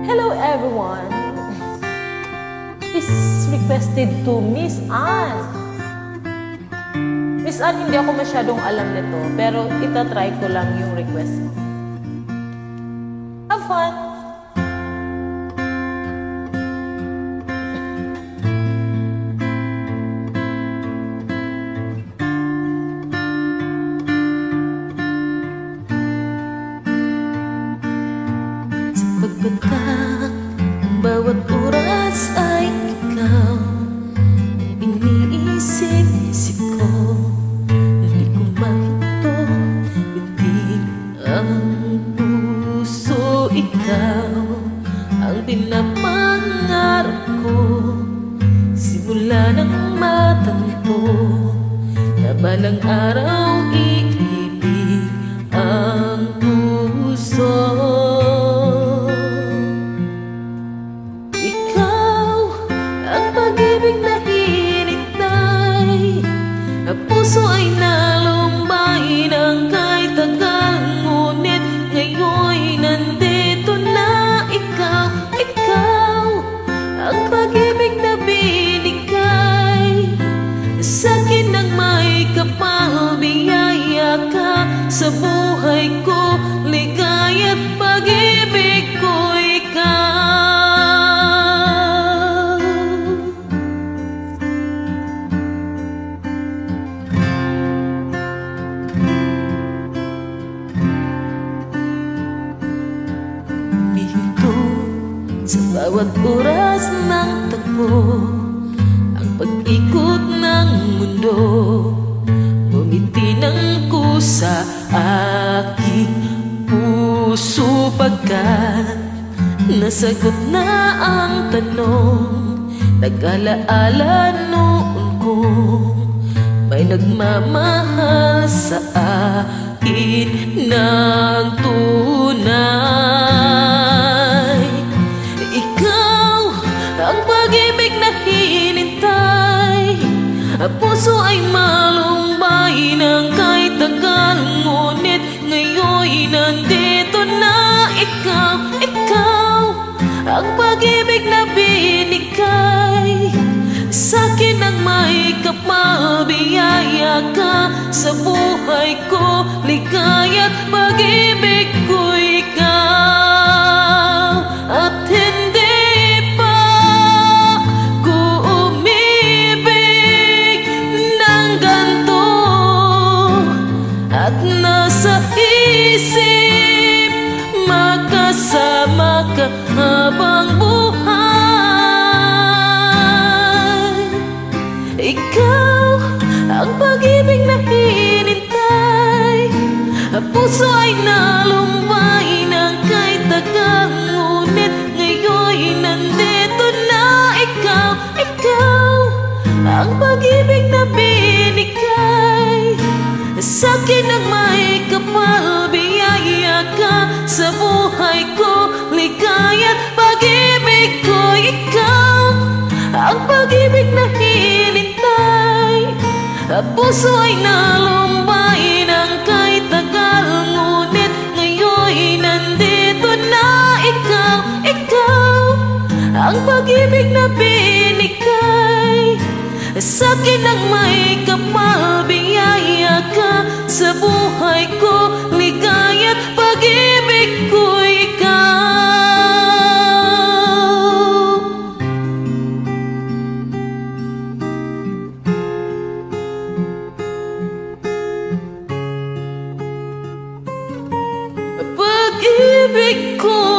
Hello everyone! Is requested to Miss Ann. Miss Ann, hindi ako masyadong alam nito, pero itatry ko lang yung request mo. Have fun! Sa pagbatak, bawat oras ay ikaw ang iniisip-isip ko. Hindi ko makito, hindi ang puso. Ikaw ang pinapangarap ko, simula ng matanto na balang araw iibig ang puso. Puso ay nalumbay ng kahit tagal, ngunit ngayon'y nandito na ikaw. Ikaw ang pag-ibig na binigay sa'kin ng may kapal. Biyaya ka sa buhay ko, ligaya't pag-ibig ko ikaw. Sa bawat oras ng takbo, ang pag-ikot ng mundo, ngumiti ng kusa aking puso. Pagkat nasagot na ang tanong, nag-alaala noon kong may nagmamahal sa akin ng tunay. Ikaw ang pag-ibig na hinintay, puso ay malumbay ng kahit tagal, ngunit ngayon'y nandito na ikaw. Ikaw ang pag-ibig na binigay sa'kin ng may kapal. Biyaya ka sa buhay ko, ligaya't pag-ibig ko ikaw. At hindi pa ko umibig ng ganito, at nasa isip magkasama ka habang buhay. Ikaw ang pag-ibig na hinintay, puso ay nalumbay ng kahit tagal, ngunit ngayon'y nandito na ikaw. Ikaw ang pag-ibig na binigay sa'kin ng may kapal. Biyaya ka sa buhay ko, ligaya't pag-ibig ko ikaw. Ang pag-ibig na hinintay, puso ay nalumbay ng kahit tagal, ngunit ngayon'y nandito na ikaw. Ikaw ang pag-ibig na binigay sa'kin ng may kapal. Biyaya ka sa buhay ko, ligaya't pag-ibig ko ikaw. Pag-ibig ko